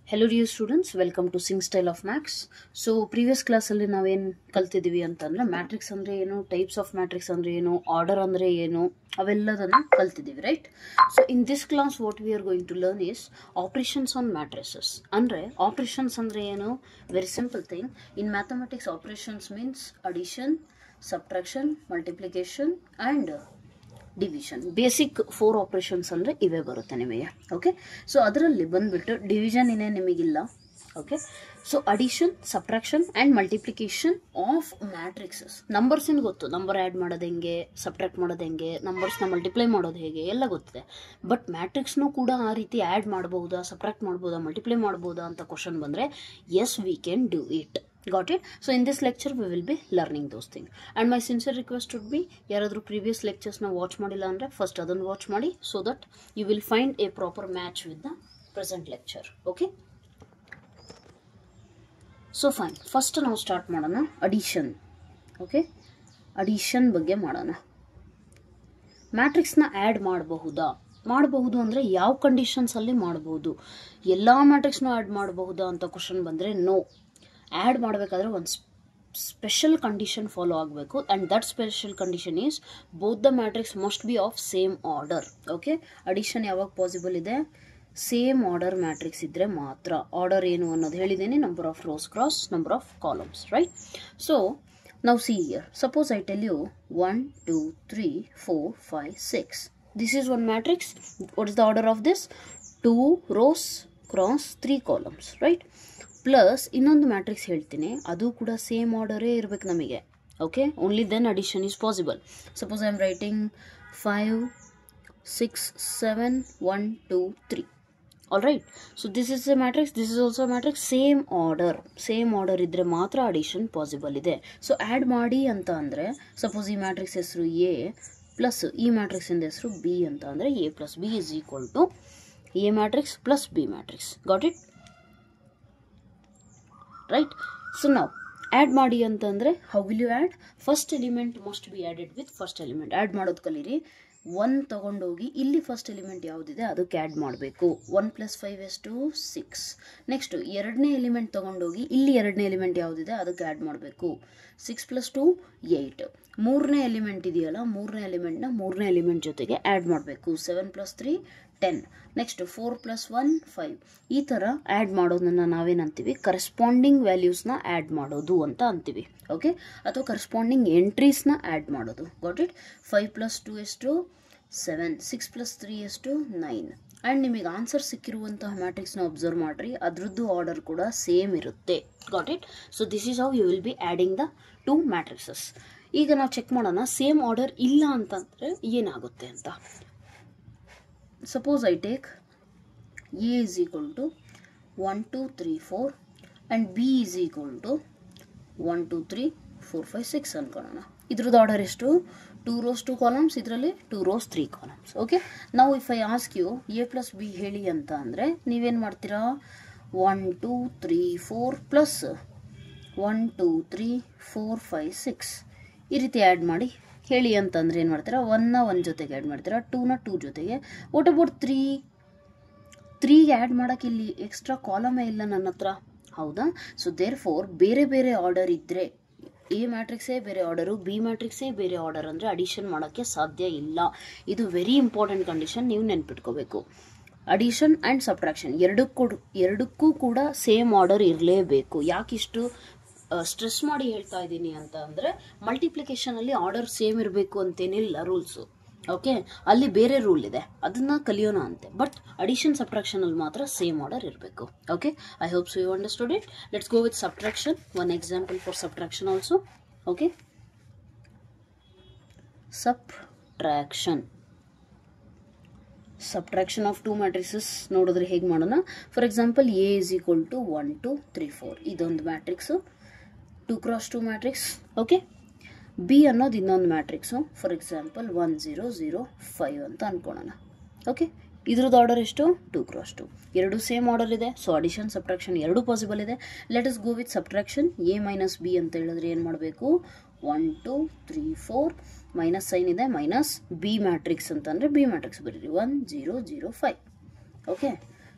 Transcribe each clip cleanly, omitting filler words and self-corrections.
Hello dear students, welcome to Sing Style of Max. So previous class ಅಲ್ಲಿ ನಾವೇನು ಕಲ್ತಿದ್ದೀವಿ ಅಂತಂದ್ರೆ ಮ್ಯಾಟ್ರಿಕ್ಸ್ ಅಂದ್ರೆ ಏನು, ಟೈಪ್ಸ್ ಆಫ್ ಮ್ಯಾಟ್ರಿಕ್ಸ್ ಅಂದ್ರೆ ಏನು, ಆರ್ಡರ್ ಅಂದ್ರೆ ಏನು ಅವೆಲ್ಲದನ್ನ ಕಲ್ತಿದ್ದೀವಿ, right? So in this class what we are going to learn is operations on matrices. ಅಂದ್ರೆ ಆಪರೇಷನ್ಸ್ ಅಂದ್ರೆ ಏನು? Very simple thing. In mathematics operations means addition, subtraction, multiplication and division. Basic 4 operations ಅಂದರೆ ಇವೇ ಬರುತ್ತೆ ನಿಮಗೆ. ಓಕೆ, ಸೊ ಅದರಲ್ಲಿ ಬಂದ್ಬಿಟ್ಟು division ಇನ್ನೇ ನಿಮಗಿಲ್ಲ. Okay, so addition, subtraction and multiplication of matrices. Numbers ಏನು ಗೊತ್ತು, ನಂಬರ್ ಆ್ಯಡ್ ಮಾಡೋದು ಹೆಂಗೆ, ಸಬ್ಟ್ರಾಕ್ಟ್ ಮಾಡೋದು ಹೆಂಗೆ, ನಂಬರ್ಸ್ನ ಮಲ್ಟಿಪ್ಲೈ ಮಾಡೋದು ಹೇಗೆ ಎಲ್ಲ ಗೊತ್ತಿದೆ. ಬಟ್ ಮ್ಯಾಟ್ರಿಕ್ಸ್ನೂ ಕೂಡ ಆ ರೀತಿ ಆ್ಯಡ್ ಮಾಡ್ಬೋದಾ, ಸಬ್ಟ್ರಾಕ್ಟ್ ಮಾಡ್ಬೋದಾ, ಮಲ್ಟಿಪ್ಲೈ ಮಾಡ್ಬೋದಾ ಅಂತ ಕ್ವಶನ್ ಬಂದರೆ yes we can do it. Got it? So in this lecture we will be learning those things. And my sincere request would be, yaradru previous lectures na watch madilla andre first adannu watch ಮಾಡಿ, so that you will find a proper match with the present lecture. Okay? So fine. First ನಾವು start ಮಾಡೋಣ addition. Okay? addition ಬಗ್ಗೆ ಮಾಡೋಣ. ಮ್ಯಾಟ್ರಿಕ್ಸ್ನ add ಮಾಡಬಹುದು ಅಂದರೆ ಯಾವ ಕಂಡೀಷನ್ಸಲ್ಲಿ ಮಾಡಬಹುದು? ಎಲ್ಲ ಮ್ಯಾಟ್ರಿಕ್ಸ್ನೂ ಆ್ಯಡ್ ಮಾಡಬಹುದಾ ಅಂತ ಕ್ವಶನ್ ಬಂದರೆ ನೋ. ಆ್ಯಡ್ ಮಾಡಬೇಕಾದ್ರೆ ಒಂದು ಸ್ಪೆಷಲ್ ಕಂಡೀಷನ್ ಫಾಲೋ ಆಗಬೇಕು. And that special condition is both the matrix must be of same order. Okay, addition ಯಾವಾಗ ಪಾಸಿಬಲ್ ಇದೆ? ಸೇಮ್ ಆರ್ಡರ್ ಮ್ಯಾಟ್ರಿಕ್ಸ್ ಇದ್ದರೆ ಮಾತ್ರ. ಆರ್ಡರ್ ಏನು ಅನ್ನೋದು ಹೇಳಿದ್ದೀನಿ, number of rows cross number of columns, right? So ನಾವು see here, suppose I tell you 1 2 3 4 5 6. This is one matrix. What is the order of this? 2 rows cross 3 columns, right? Plus ಇನ್ನೊಂದು matrix ಹೇಳ್ತೀನಿ, ಅದು ಕೂಡ same ಆರ್ಡರೇ ಇರಬೇಕು ನಮಗೆ. Okay, only then addition is possible. Suppose I am writing 5 6 7 1 2 3. All right, so this is a matrix, this is also matrix. Same order ಇದ್ದರೆ ಮಾತ್ರ addition possible ಇದೆ. ಸೊ ಆ್ಯಡ್ ಮಾಡಿ ಅಂತ ಅಂದರೆ, ಸಪೋಸ್ ಈ ಮ್ಯಾಟ್ರಿಕ್ಸ್ ಹೆಸರು ಎ ಪ್ಲಸ್ ಈ ಮ್ಯಾಟ್ರಿಕ್ಸಿಂದ ಹೆಸರು ಬಿ ಅಂತ ಅಂದರೆ A plus B is equal to A matrix plus B matrix. Got it? Right. So ನಾವು ಆ್ಯಡ್ ಮಾಡಿ ಅಂತಂದರೆ how will you add? First element must be added with first element. Add ಮಾಡೋದು ಕಲೀರಿ. 1 ತಗೊಂಡೋಗಿ ಇಲ್ಲಿ ಫಸ್ಟ್ ಎಲಿಮೆಂಟ್ ಯಾವುದಿದೆ ಅದಕ್ಕೆ add ಮಾಡಬೇಕು. 1 + 5 = 6. ನೆಕ್ಸ್ಟು ಎರಡನೇ ಎಲಿಮೆಂಟ್ ತಗೊಂಡೋಗಿ ಇಲ್ಲಿ ಎರಡನೇ ಎಲಿಮೆಂಟ್ ಯಾವುದಿದೆ ಅದಕ್ಕೆ ಆ್ಯಡ್ ಮಾಡಬೇಕು. 6 + 2 8. ಮೂರನೇ ಎಲಿಮೆಂಟ್ ಇದೆಯಲ್ಲ, ಮೂರನೇ ಎಲಿಮೆಂಟ್ನ ಮೂರನೇ ಎಲಿಮೆಂಟ್ ಜೊತೆಗೆ ಆ್ಯಡ್ ಮಾಡಬೇಕು. 7 + 3 10. ನೆಕ್ಸ್ಟ್ 4 + 1 5. ಈ ಥರ ಆ್ಯಡ್ ಮಾಡೋದನ್ನ ನಾವೇನಂತೀವಿ? ಕರೆಸ್ಪಾಂಡಿಂಗ್ ವ್ಯಾಲ್ಯೂಸ್ನ ಆ್ಯಡ್ ಮಾಡೋದು ಅಂತ ಅಂತೀವಿ. ಓಕೆ, ಅಥವಾ ಕರೆಸ್ಪಾಂಡಿಂಗ್ ಎಂಟ್ರೀಸ್ನ ಆ್ಯಡ್ ಮಾಡೋದು. Got it? 5 + 2 = 7. 6 + 3 = 9. ಆ್ಯಂಡ್ ನಿಮಗೆ ಆನ್ಸರ್ ಸಿಕ್ಕಿರುವಂತಹ ಮ್ಯಾಟ್ರಿಕ್ಸ್ನ ಅಬ್ಸರ್ವ್ ಮಾಡಿರಿ, ಅದರದ್ದು ಆರ್ಡರ್ ಕೂಡ ಸೇಮ್ ಇರುತ್ತೆ. Got it? So this is how you will be adding the 2 matrices. ಈಗ ನಾವು ಚೆಕ್ ಮಾಡೋಣ ಸೇಮ್ ಆರ್ಡರ್ ಇಲ್ಲ ಅಂತಂದರೆ ಏನಾಗುತ್ತೆ ಅಂತ. Suppose I take A is equal to 1 2 3 4 and B is equal to 1 2 3 4 5 6 ಅನ್ಕೊಳ್ಳೋಣ. ಇದ್ರದ್ದು ಆರ್ಡರ್ ಎಷ್ಟು? 2 rows 2 columns, ಇದರಲ್ಲಿ 2 rows 3 columns. ಓಕೆ, ನಾವು if I ask you A + B ಹೇಳಿ ಅಂತ ಅಂದರೆ ನೀವೇನು ಮಾಡ್ತೀರಾ? 1 2 3 4 ಪ್ಲಸ್ 1 2 3 4 5 6 ಈ ರೀತಿ ಆ್ಯಡ್ ಮಾಡಿ ಹೇಳಿ ಅಂತಂದರೆ ಏನು ಮಾಡ್ತೀರಾ? 1ನ 1 ಜೊತೆಗೆ ಆ್ಯಡ್ ಮಾಡ್ತೀರಾ, 2ನ 2 ಜೊತೆಗೆ. ವಾಟ್ ಅಬೌಟ್ 3ಗೆ ಆ್ಯಡ್ ಮಾಡೋಕ್ಕೆ ಇಲ್ಲಿ ಎಕ್ಸ್ಟ್ರಾ ಕಾಲಮೇ ಇಲ್ಲ ನನ್ನ ಹತ್ರ, ಹೌದಾ? ಸೊ ದೇರ್ ಫೋರ್ ಬೇರೆ ಬೇರೆ ಆರ್ಡರ್ ಇದ್ದರೆ, ಎ ಮ್ಯಾಟ್ರಿಕ್ಸೇ ಬೇರೆ ಆರ್ಡರು, ಬಿ ಮ್ಯಾಟ್ರಿಕ್ಸೇ ಬೇರೆ ಆರ್ಡರ್ ಅಂದರೆ ಅಡಿಷನ್ ಮಾಡೋಕ್ಕೆ ಸಾಧ್ಯ ಇಲ್ಲ. ಇದು ವೆರಿ ಇಂಪಾರ್ಟೆಂಟ್ ಕಂಡೀಷನ್, ನೀವು ನೆನ್ಪಿಟ್ಕೋಬೇಕು. ಅಡಿಷನ್ ಆ್ಯಂಡ್ ಸಬ್ಟ್ರಾಕ್ಷನ್ ಎರಡಕ್ಕೂ ಕೂಡ ಸೇಮ್ ಆರ್ಡರ್ ಇರಲೇಬೇಕು. ಯಾಕಿಷ್ಟು ಸ್ಟ್ರೆಸ್ ಮಾಡಿ ಹೇಳ್ತಾ ಇದ್ದೀನಿ ಅಂತ ಅಂದರೆ, ಮಲ್ಟಿಪ್ಲಿಕೇಶನಲ್ಲಿ ಆರ್ಡರ್ ಸೇಮ್ ಇರಬೇಕು ಅಂತೇನಿಲ್ಲ ರೂಲ್ಸು. ಓಕೆ, ಅಲ್ಲಿ ಬೇರೆ ರೂಲ್ ಇದೆ, ಅದನ್ನು ಕಲಿಯೋಣ ಅಂತೆ. ಬಟ್ ಅಡಿಷನ್ ಸಬ್ಟ್ರಾಕ್ಷನಲ್ಲಿ ಮಾತ್ರ ಸೇಮ್ ಆರ್ಡರ್ ಇರಬೇಕು. Okay, I hope so you understood it. Let's go with subtraction. One example for subtraction also. Okay, subtraction of 2 matrices ನೋಡಿದ್ರೆ ಹೇಗೆ ಮಾಡೋಣ? For example A is equal to 1 2 3 4. ಇದೊಂದು ಮ್ಯಾಟ್ರಿಕ್ಸು, 2 × 2 ಮ್ಯಾಟ್ರಿಕ್ಸ್. ಓಕೆ, ಬಿ ಅನ್ನೋದು ಇನ್ನೊಂದು matrix, for example 1 0 0 5 ಅಂತ ಅನ್ಕೊಳ್ಳೋಣ. Okay, ಇದ್ರದ್ದು order ಎಷ್ಟು? 2 × 2. ಎರಡು ಸೇಮ್ ಆರ್ಡರ್ ಇದೆ, ಸೊ ಅಡಿಷನ್ ಸಬ್ಟ್ರಾಕ್ಷನ್ ಎರಡೂ ಪಾಸಿಬಲ್ ಇದೆ. Let us go with subtraction. A - B ಅಂತ ಹೇಳಿದ್ರೆ ಏನು ಮಾಡಬೇಕು? 1 2 3 4 ಮೈನಸ್ ಸೈನ್ ಇದೆ, ಮೈನಸ್ ಬಿ ಮ್ಯಾಟ್ರಿಕ್ಸ್ ಅಂತಂದರೆ ಬಿ ಮ್ಯಾಟ್ರಿಕ್ಸ್ ಬರೀರಿ 1 0 0 5. ಓಕೆ,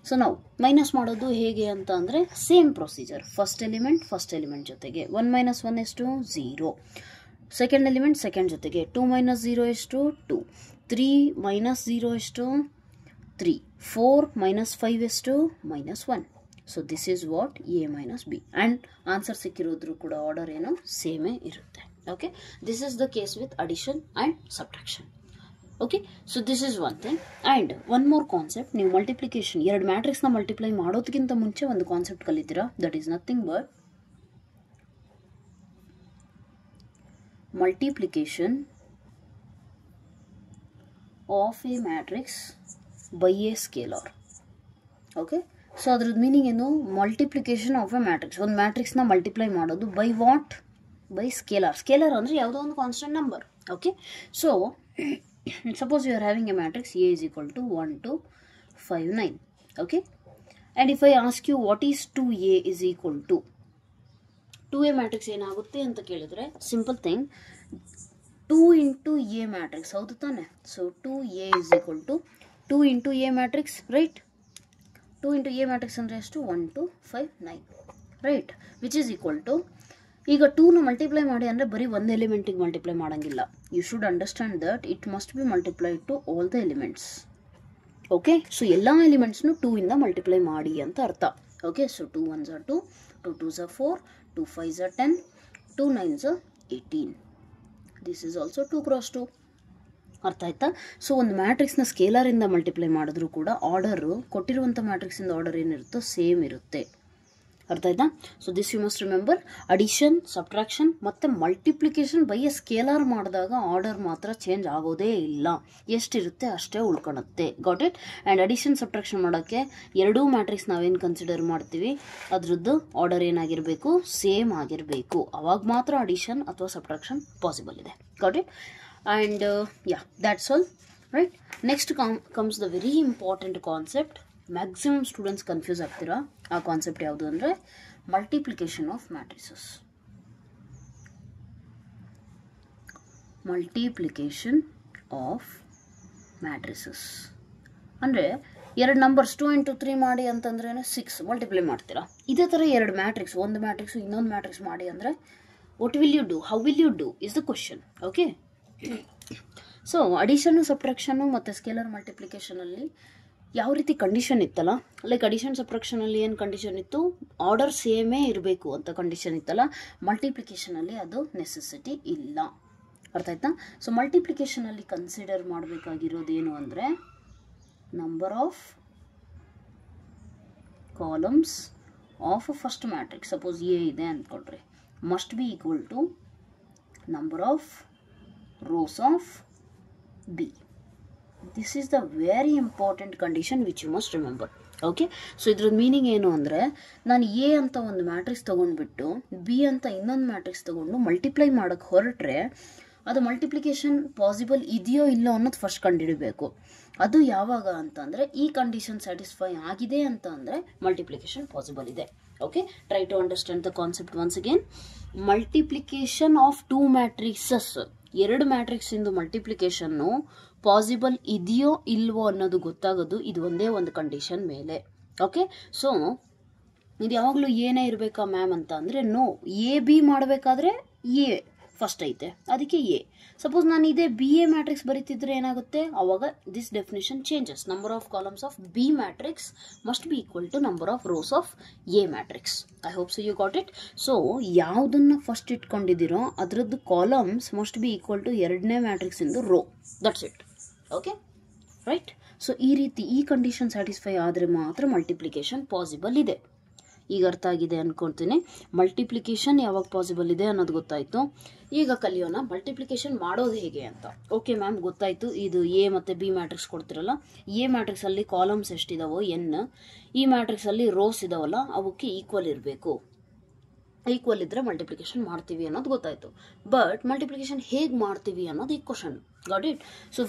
ಸೊ ನಾವು ಮೈನಸ್ ಮಾಡೋದು ಹೇಗೆ ಅಂತ ಅಂದರೆ ಸೇಮ್ ಪ್ರೊಸೀಜರ್. ಫಸ್ಟ್ ಎಲಿಮೆಂಟ್ ಜೊತೆಗೆ 1 - 1 ಎಷ್ಟು 0. ಸೆಕೆಂಡ್ ಎಲಿಮೆಂಟ್ ಸೆಕೆಂಡ್ ಜೊತೆಗೆ 2 - 0 ಎಷ್ಟು 2. 3 - 0 ಎಷ್ಟು 3. 4 - 5 ಎಷ್ಟು -1. So this is what A - B. And answer ಸಿಕ್ಕಿರೋದ್ರೂ ಕೂಡ ಆರ್ಡರ್ ಏನು ಸೇಮೇ ಇರುತ್ತೆ. Okay, this is the case with addition and subtraction. Okay, so this is one thing. And one more concept, ನೀವು ಮಲ್ಟಿಪ್ಲಿಕೇಶನ್ ಎರಡು ಮ್ಯಾಟ್ರಿಕ್ಸ್ನ ಮಲ್ಟಿಪ್ಲೈ ಮಾಡೋದಕ್ಕಿಂತ ಮುಂಚೆ ಒಂದು ಕಾನ್ಸೆಪ್ಟ್ ಕಲಿತೀರಾ. That is nothing but multiplication of A matrix by a scalar. Okay, so ಅದ್ರದ್ದು meaning ಏನು? Multiplication of A matrix, ಒಂದು ಮ್ಯಾಟ್ರಿಕ್ಸ್ನ ಮಲ್ಟಿಪ್ಲೈ ಮಾಡೋದು by what? By scalar. Scalar ಅಂದರೆ ಯಾವುದೋ ಒಂದು constant number. Okay, so suppose you are having a matrix A is equal to 1 2 5 9. Okay, and if I ask you what is 2A is equal to 2A matrix ಏನಾಗುತ್ತೆ ಅಂತ ಕೇಳಿದ್ರೆ simple thing 2 into A matrix ಹೌದು ತಾನೆ. So 2A is equal to 2 into A matrix, right? 2 into A matrix ಅಂದರೆ ಎಷ್ಟು 1 2 5 9, right? which is equal to, ಈಗ 2ನ multiply ಮಾಡಿ ಅಂದರೆ ಬರೀ ಒಂದು ಎಲಿಮೆಂಟಿಗೆ ಮಲ್ಟಿಪ್ಲೈ ಮಾಡೋಂಗಿಲ್ಲ. You should understand that it must be multiplied to all the elements. Okay, so ಎಲ್ಲ ಎಲಿಮೆಂಟ್ಸ್ನು 2ಇಂದ ಮಲ್ಟಿಪ್ಲೈ ಮಾಡಿ ಅಂತ ಅರ್ಥ. Okay, so 2 1s are 2, 2 2s are 4, 2 5s are 10, 2 9s are 18. This is also 2 × 2. ಅರ್ಥ ಆಯ್ತಾ? ಸೊ ಒಂದು ಮ್ಯಾಟ್ರಿಕ್ಸ್ನ ಸ್ಕೇಲಾರಿಂದ ಮಲ್ಟಿಪ್ಲೈ ಮಾಡಿದ್ರೂ ಕೂಡ ಆರ್ಡರು ಕೊಟ್ಟಿರುವಂಥ ಮ್ಯಾಟ್ರಿಕ್ಸಿಂದ ಆರ್ಡರ್ ಏನಿರುತ್ತೋ ಸೇಮ್ ಇರುತ್ತೆ. ಅರ್ಥ ಆಯ್ತಾ? So this you must remember. Addition, subtraction ಮತ್ತು ಮಲ್ಟಿಪ್ಲಿಕೇಶನ್ ಬೈ ಎ ಸ್ಕೇಲಾರ್ ಮಾಡಿದಾಗ ಆರ್ಡರ್ ಮಾತ್ರ ಚೇಂಜ್ ಆಗೋದೇ ಇಲ್ಲ, ಎಷ್ಟಿರುತ್ತೆ ಅಷ್ಟೇ ಉಳ್ಕೊಳುತ್ತೆ. Got it? And addition subtraction ಮಾಡೋಕ್ಕೆ ಎರಡೂ ಮ್ಯಾಟ್ರಿಕ್ಸ್ ನಾವೇನು ಕನ್ಸಿಡರ್ ಮಾಡ್ತೀವಿ ಅದ್ರದ್ದು ಆರ್ಡರ್ ಏನಾಗಿರಬೇಕು? ಸೇಮ್ ಆಗಿರಬೇಕು. ಅವಾಗ ಮಾತ್ರ ಅಡಿಷನ್ ಅಥವಾ ಸಬ್ಟ್ರಾಕ್ಷನ್ ಪಾಸಿಬಲ್ ಇದೆ. Got it? And yeah, that's all, right? Next comes the very important concept. Maximum students confuse ಆಗ್ತೀರಾ. ಆ ಕಾನ್ಸೆಪ್ಟ್ ಯಾವುದು ಅಂದರೆ multiplication of matrices. Multiplication of matrices ಅಂದರೆ ಎರಡು ನಂಬರ್ಸ್ 2 into 3 ಮಾಡಿ ಅಂತಂದ್ರೆ 6 ಮಲ್ಟಿಪ್ಲೈ ಮಾಡ್ತೀರಾ. ಇದೇ ಥರ ಎರಡು ಮ್ಯಾಟ್ರಿಕ್ಸ್, ಒಂದು ಮ್ಯಾಟ್ರಿಕ್ಸು ಇನ್ನೊಂದು ಮ್ಯಾಟ್ರಿಕ್ಸ್ ಮಾಡಿ ಅಂದರೆ what will you do? How will you do is the question. Okay, so ಅಡಿಷನ್ನು, ಸಬ್ಟ್ರಾಕ್ಷನ್ನು ಮತ್ತು ಸ್ಕೇಲರ್ ಮಲ್ಟಿಪ್ಲಿಕೇಶನಲ್ಲಿ ಯಾವ ರೀತಿ ಕಂಡೀಷನ್ ಇತ್ತಲ್ಲ, ಲೈಕ್ ಅಡಿಷನ್ ಸಬ್ಟ್ರಾಕ್ಷನಲ್ಲಿ ಏನು ಕಂಡೀಷನ್ ಇತ್ತು? ಆರ್ಡರ್ ಸೇಮೇ ಇರಬೇಕು ಅಂತ ಕಂಡೀಷನ್ ಇತ್ತಲ್ಲ. ಮಲ್ಟಿಪ್ಲಿಕೇಶನಲ್ಲಿ ಅದು ನೆಸೆಸಿಟಿ ಇಲ್ಲ. ಅರ್ಥ ಆಯ್ತಾ? ಸೊ ಮಲ್ಟಿಪ್ಲಿಕೇಶನಲ್ಲಿ ಕನ್ಸಿಡರ್ ಮಾಡಬೇಕಾಗಿರೋದೇನು ಅಂದರೆ number of columns of first matrix, suppose A ಇದೆ ಅಂದ್ಕೊಳ್ರಿ, must be equal to number of rows of B. This is the very important condition which you must remember. Okay, so ಇದ್ರದ್ದು meaning ಏನು ಅಂದರೆ ನಾನು A ಅಂತ ಒಂದು matrix ತೊಗೊಂಡ್ಬಿಟ್ಟು B ಅಂತ ಇನ್ನೊಂದು ಮ್ಯಾಟ್ರಿಕ್ಸ್ ತೊಗೊಂಡು ಮಲ್ಟಿಪ್ಲೈ ಮಾಡೋಕ್ಕೆ ಹೊರಟ್ರೆ ಅದು ಮಲ್ಟಿಪ್ಲಿಕೇಶನ್ ಪಾಸಿಬಲ್ ಇದೆಯೋ ಇಲ್ಲೋ ಅನ್ನೋದು ಫಸ್ಟ್ ಕಂಡುಹಿಡಬೇಕು. ಅದು ಯಾವಾಗ ಅಂತಂದರೆ ಈ ಕಂಡೀಷನ್ ಸ್ಯಾಟಿಸ್ಫೈ ಆಗಿದೆ ಅಂತ ಅಂದರೆ ಮಲ್ಟಿಪ್ಲಿಕೇಶನ್ ಪಾಸಿಬಲ್ ಇದೆ. Okay, try to understand the concept once again. Multiplication of 2 matrices, ಎರಡು ಮ್ಯಾಟ್ರಿಕ್ಸಿಂದು ಮಲ್ಟಿಪ್ಲಿಕೇಶನ್ನು ಪಾಸಿಬಲ್ ಇದೆಯೋ ಇಲ್ವೋ ಅನ್ನೋದು ಗೊತ್ತಾಗೋದು ಇದು ಒಂದೇ ಒಂದು ಕಂಡೀಷನ್ ಮೇಲೆ. ಓಕೆ, ಸೊ ಇದು ಯಾವಾಗಲೂ ಏನೇ ಇರಬೇಕಾ ಮ್ಯಾಮ್ ಅಂತ ಅಂದರೆ ನೋ. ಎ ಬಿ ಮಾಡಬೇಕಾದ್ರೆ ಎ ಫಸ್ಟ್ ಐತೆ, ಅದಕ್ಕೆ ಎ. ಸಪೋಸ್ ನಾನು ಇದೇ ಬಿ ಎ ಮ್ಯಾಟ್ರಿಕ್ಸ್ ಬರೀತಿದ್ರೆ ಏನಾಗುತ್ತೆ? ಆವಾಗ this definition changes. Number of columns of B matrix must be equal to number of rows of A matrix. I hope so you got it. So ಯಾವುದನ್ನು first ಇಟ್ಕೊಂಡಿದ್ದೀರೋ ಅದರದ್ದು columns must be equal to ಎರಡನೇ matrix ಇಂದು row. That's it. Okay, right? So ಈ ರೀತಿ ಈ condition satisfy ಆದರೆ ಮಾತ್ರ ಮಲ್ಟಿಪ್ಲಿಕೇಶನ್ ಪಾಸಿಬಲ್ ಇದೆ. ಈಗ ಅರ್ಥ ಆಗಿದೆ ಅನ್ಕೊಳ್ತೀನಿ. ಮಲ್ಟಿಪ್ಲಿಕೇಶನ್ ಯಾವಾಗ ಪಾಸಿಬಲ್ ಇದೆ ಅನ್ನೋದು ಗೊತ್ತಾಯಿತು. ಈಗ ಕಲಿಯೋಣ ಮಲ್ಟಿಪ್ಲಿಕೇಶನ್ ಮಾಡೋದು ಹೇಗೆ ಅಂತ. ಓಕೆ ಮ್ಯಾಮ್, ಗೊತ್ತಾಯಿತು. ಇದು ಎ ಮತ್ತು ಬಿ ಮ್ಯಾಟ್ರಿಕ್ಸ್ ಕೊಡ್ತಿರಲ್ಲ, ಎ ಮ್ಯಾಟ್ರಿಕ್ಸಲ್ಲಿ ಕಾಲಮ್ಸ್ ಎಷ್ಟಿದಾವೋ ಎನ್, ಈ ಮ್ಯಾಟ್ರಿಕ್ಸಲ್ಲಿ ರೋಸ್ ಇದಾವಲ್ಲ ಅವಕ್ಕೆ ಈಕ್ವಲ್ ಇರಬೇಕು. ಈಕ್ವಲ್ ಇದ್ದರೆ ಮಲ್ಟಿಪ್ಲಿಕೇಶನ್ ಮಾಡ್ತೀವಿ ಅನ್ನೋದು ಗೊತ್ತಾಯಿತು. ಬಟ್ ಮಲ್ಟಿಪ್ಲಿಕೇಶನ್ ಹೇಗೆ ಮಾಡ್ತೀವಿ ಅನ್ನೋದು ಈ ಕ್ವಶನ್. Got it? ಸೊ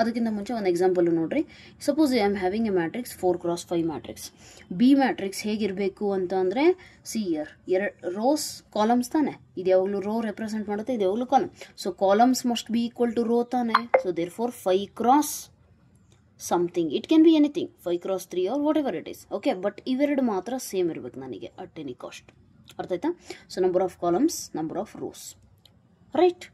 ಅದಕ್ಕಿಂತ ಮುಂಚೆ ಒಂದು ಎಕ್ಸಾಂಪಲ್ ನೋಡ್ರಿ. Suppose I am having A matrix 4 × 5 matrix. B matrix ಹೇಗಿರಬೇಕು ಅಂತ ಅಂದರೆ ಎರಡು ರೋಸ್ ಕಾಲಮ್ಸ್ ತಾನೆ. ಇದು ಯಾವಾಗಲೂ ರೋ ರೆಪ್ರೆಸೆಂಟ್ ಮಾಡುತ್ತೆ, ಇದು ಯಾವಾಗಲೂ column. So columns must be equal to row ತಾನೆ. So there four 5 × something. It can be anything, 5 cross 3 or whatever it is. Okay, but ಇವೆರಡು ಮಾತ್ರ ಸೇಮ್ ಇರಬೇಕು ನನಗೆ at any cost. ಅರ್ಥ ಆಯ್ತಾ? So number of columns, number of rows, right?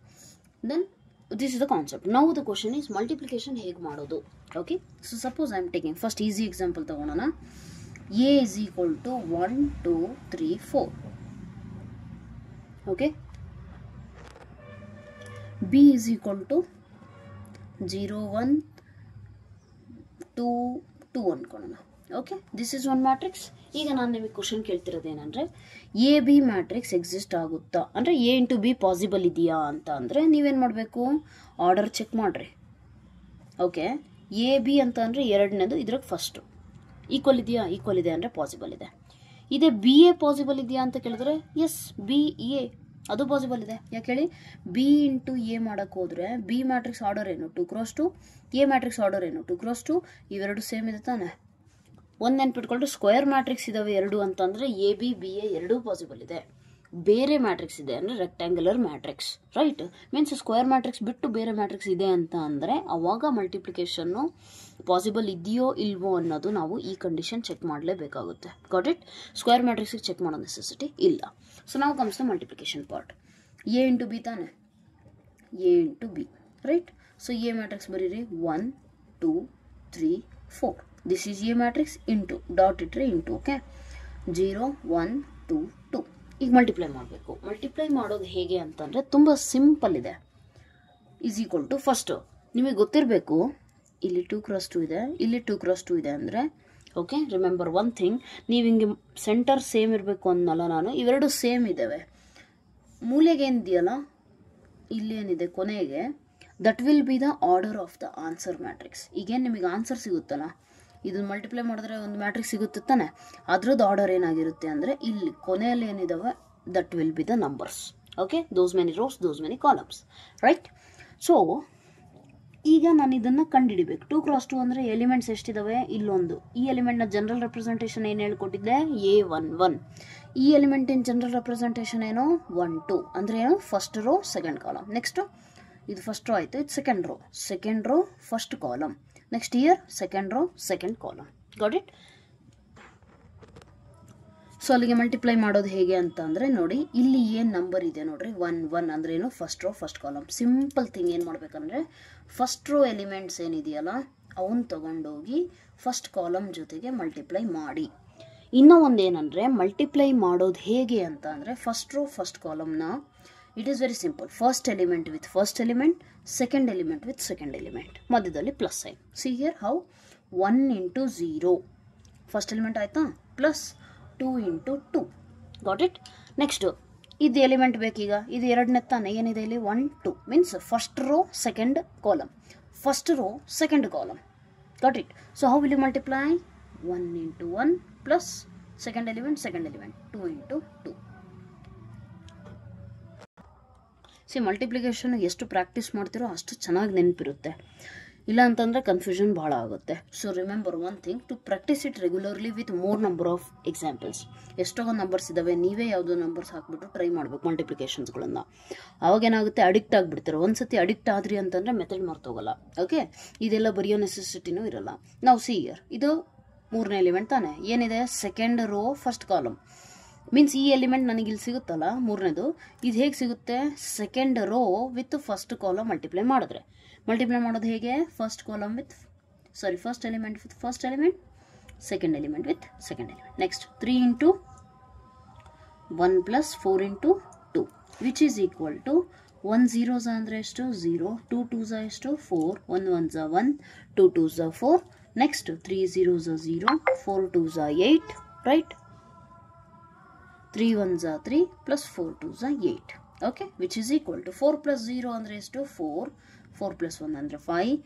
Then this is the concept. Now the question is multiplication ಹೇಗೆ ಮಾಡೋದು? Okay, so suppose I am taking first easy example ತಗೊಳ್ಳೋಣ. A is equal to 1 2 3 4. Okay, B is equal to 0 1 2 2 ಅನ್ಕೊಳ್ಳೋಣ. Okay, this is one matrix. ಈಗ ನಾನು ನಿಮಗೆ question ಕೇಳ್ತಿರೋದೇನೆಂದರೆ, A B matrix exist ಆಗುತ್ತಾ, ಅಂದರೆ ಎ ಇಂಟು ಬಿ ಪಾಸಿಬಲ್ ಇದೆಯಾ ಅಂತ ಅಂದರೆ ನೀವೇನು ಮಾಡಬೇಕು, ಆರ್ಡರ್ ಚೆಕ್ ಮಾಡಿರಿ. ಓಕೆ, ಎ ಬಿ ಅಂತ ಅಂದರೆ ಎರಡನೇದು, ಇದ್ರಾಗ ಫಸ್ಟು ಈಕ್ವಲ್ ಇದೆಯಾ, ಈಕ್ವಲ್ ಇದೆ ಅಂದರೆ ಪಾಸಿಬಲ್ ಇದೆ. ಇದೇ ಬಿ ಎ ಪಾಸಿಬಲ್ ಇದೆಯಾ ಅಂತ ಕೇಳಿದ್ರೆ ಎಸ್, ಬಿ ಎ ಅದು ಪಾಸಿಬಲ್ ಇದೆ. ಯಾಕೆ ಹೇಳಿ, ಬಿ ಇಂಟು ಎ ಮಾಡೋಕ್ಕೆ ಹೋದರೆ ಬಿ ಮ್ಯಾಟ್ರಿಕ್ಸ್ ಆರ್ಡರ್ ಏನು 2 cross 2, ಎ ಮ್ಯಾಟ್ರಿಕ್ಸ್ ಆರ್ಡರ್ ಏನು 2 cross 2, ಇವೆರಡು ಸೇಮ್ ಇದೆ ತಾನೆ. ಒಂದು ನೆನ್ಪಿಟ್ಕೊಂಡು, ಸ್ಕ್ವೇರ್ ಮ್ಯಾಟ್ರಿಕ್ಸ್ ಇದಾವೆ ಎರಡು ಅಂತಂದರೆ ಎ ಬಿ ಬಿ ಎ ಎರಡೂ ಪಾಸಿಬಲ್ ಇದೆ. ಬೇರೆ ಮ್ಯಾಟ್ರಿಕ್ಸ್ ಇದೆ ಅಂದರೆ rectangular matrix, right? Means square matrix ಬಿಟ್ಟು ಬೇರೆ ಮ್ಯಾಟ್ರಿಕ್ಸ್ ಇದೆ ಅಂತ ಅಂದರೆ ಅವಾಗ ಮಲ್ಟಿಪ್ಲಿಕೇಶನ್ನು ಪಾಸಿಬಲ್ ಇದೆಯೋ ಇಲ್ವೋ ಅನ್ನೋದು ನಾವು ಈ ಕಂಡೀಷನ್ ಚೆಕ್ ಮಾಡಲೇಬೇಕಾಗುತ್ತೆ. Got it? ಸ್ಕ್ವೇರ್ ಮ್ಯಾಟ್ರಿಕ್ಸಿಗೆ ಚೆಕ್ ಮಾಡೋ ನೆಸೆಸಿಟಿ ಇಲ್ಲ. ಸೊ ನಾವು comes the multiplication part. A into B ತಾನೆ, A into B, right? So A matrix ಬರೀರಿ 1 2 3 4. This is A matrix into dot ಇಟ್ರೆ ಇಂಟು. ಓಕೆ, 0 1 2 2. ಈಗ ಮಲ್ಟಿಪ್ಲೈ ಮಾಡಬೇಕು. ಮಲ್ಟಿಪ್ಲೈ ಮಾಡೋದು ಹೇಗೆ ಅಂತಂದರೆ ತುಂಬ ಸಿಂಪಲ್ ಇದೆ. ಈಸ್ ಈಕ್ವಲ್ ಟು ಫಸ್ಟು ನಿಮಗೆ ಗೊತ್ತಿರಬೇಕು, ಇಲ್ಲಿ 2 cross 2 ಇದೆ, ಇಲ್ಲಿ 2 cross 2 ಇದೆ ಅಂದರೆ, ಓಕೆ, ರಿಮೆಂಬರ್ ಒನ್ ಥಿಂಗ್, ನೀವು ಹಿಂಗೆ ಸೆಂಟರ್ ಸೇಮ್ ಇರಬೇಕು ಅನ್ನಲ್ಲ ನಾನು, ಇವೆರಡು ಸೇಮ್ ಇದ್ದಾವೆ. ಮೂಲೆಗೆ ಏನಿದೆಯಲ್ಲ, ಇಲ್ಲಿ ಏನಿದೆ ಕೊನೆಗೆ, that will be the order of the answer matrix. ಈಗೇನು ನಿಮಗೆ ಆನ್ಸರ್ ಸಿಗುತ್ತಲ್ಲ, ಇದನ್ನು ಮಲ್ಟಿಪ್ಲೈ ಮಾಡಿದ್ರೆ ಒಂದು ಮ್ಯಾಟ್ರಿಕ್ಸ್ ಸಿಗುತ್ತೆ ತಾನೆ, ಅದ್ರದ್ದು ಆರ್ಡರ್ ಏನಾಗಿರುತ್ತೆ ಅಂದರೆ ಇಲ್ಲಿ ಕೊನೆಯಲ್ಲಿ ಏನಿದಾವೆ that will be the numbers. Okay, those many rows, those many columns, right? So ಈಗ ನಾನು ಇದನ್ನು ಕಂಡುಹಿಡಿಬೇಕು. 2 cross 2 ಅಂದರೆ ಎಲಿಮೆಂಟ್ಸ್ ಎಷ್ಟಿದ್ದಾವೆ, ಇಲ್ಲೊಂದು. ಈ ಎಲಿಮೆಂಟ್ನ ಜನರಲ್ ರೆಪ್ರೆಸೆಂಟೇಷನ್ ಏನು ಹೇಳ್ಕೊಟ್ಟಿದ್ದೆ, A11. ಈ ಎಲಿಮೆಂಟಿನ ಜನರಲ್ ರೆಪ್ರೆಸೆಂಟೇಷನ್ ಏನು 1 2 ಅಂದರೆ ಏನು, first row second column. Next ಇದು ಫಸ್ಟ್ ರೋ ಆಯಿತು, ಇದು second row first column. Next year second row second column. Got it? So ಅಲ್ಲಿಗೆ ಮಲ್ಟಿಪ್ಲೈ ಮಾಡೋದು ಹೇಗೆ ಅಂತ ಅಂದರೆ ನೋಡಿ, ಇಲ್ಲಿ ಏನು ನಂಬರ್ ಇದೆ ನೋಡ್ರಿ, 1 1 ಅಂದರೆ ಏನು, first row first column. Simple thing ಏನು ಮಾಡಬೇಕಂದ್ರೆ, ಫಸ್ಟ್ ರೋ ಎಲಿಮೆಂಟ್ಸ್ ಏನಿದೆಯಲ್ಲ ಅವನ್ನ ತೊಗೊಂಡೋಗಿ ಫಸ್ಟ್ ಕಾಲಮ್ ಜೊತೆಗೆ ಮಲ್ಟಿಪ್ಲೈ ಮಾಡಿ. ಇನ್ನೂ ಒಂದೇನೆಂದರೆ, ಮಲ್ಟಿಪ್ಲೈ ಮಾಡೋದು ಹೇಗೆ ಅಂತ ಅಂದರೆ, ಫಸ್ಟ್ ರೋ ಫಸ್ಟ್ ಕಾಲಮ್ನ it is very simple. First element with first element, second element with second element, ಮಧ್ಯದಲ್ಲಿ plus sign. See here how, 1 into 0 first element ಆಯಿತಾ, plus 2 into 2. Got it? Next ಇದು element ಬೇಕೀಗ, ಇದು ಎರಡನೇ ತಾನೆ, ಏನಿದೆ ಇಲ್ಲಿ 1 2 means first row second column, first row second column. Got it? So how will you multiply? 1 into 1 plus second element 2 into 2. See, multiplication ಎಷ್ಟು practice ಮಾಡ್ತಿರೋ ಅಷ್ಟು ಚೆನ್ನಾಗಿ ನೆನಪಿರುತ್ತೆ, ಇಲ್ಲ ಅಂತಂದರೆ ಕನ್ಫ್ಯೂಷನ್ ಭಾಳ ಆಗುತ್ತೆ. So remember one thing, to practice it regularly with more number of examples. ಎಷ್ಟೊಂದು ನಂಬರ್ಸ್ ಇದ್ದಾವೆ, ನೀವೇ ಯಾವುದೋ ನಂಬರ್ಸ್ ಹಾಕ್ಬಿಟ್ಟು ಟ್ರೈ ಮಾಡಬೇಕು ಮಲ್ಟಿಪ್ಲಿಕೇಶನ್ಸ್ಗಳನ್ನು. ಅವಾಗೇನಾಗುತ್ತೆ, ಅಡಿಕ್ಟ್ ಆಗಿಬಿಡ್ತಾರೆ. ಒಂದ್ಸತಿ ಅಡಿಕ್ಟ್ ಆದ್ರಿ ಅಂತಂದರೆ ಮೆಥಡ್ ಮರ್ತೋಗಲ್ಲ. ಓಕೆ, ಇದೆಲ್ಲ ಬರೆಯೋ ನೆಸೆಸಿಟಿನೂ ಇರಲ್ಲ. ನಾವು ಸಿ ಇಯರ್ ಇದು ಮೂರನೇ ಎಲಿಮೆಂಟ್ ತಾನೆ, ಏನಿದೆ second row first column. Means ಈ ಎಲಿಮೆಂಟ್ ನನಗೆ ಇಲ್ಲಿ ಸಿಗುತ್ತಲ್ಲ ಮೂರನೇದು, ಇದು ಹೇಗೆ ಸಿಗುತ್ತೆ, second row with first column multiply ಮಾಡಿದ್ರೆ. ಮಲ್ಟಿಪ್ಲೈ ಮಾಡೋದು ಹೇಗೆ, first element with first element, second element with second element. Next 3 into 1 plus 4 into 2 which is equal to 1 0s ಅಂದರೆ ಎಷ್ಟು 0, 2 2s ಎಷ್ಟು 4, 1 1s 1, 2 2s 4. Next 3 0s 0, 4 2s 8, right? 3 1s 3 plus 4 2s 8. Okay, which is equal to 4 plus 0 ಅಂದರೆ ಎಷ್ಟು 4, 4 plus 1 ಅಂದರೆ 5,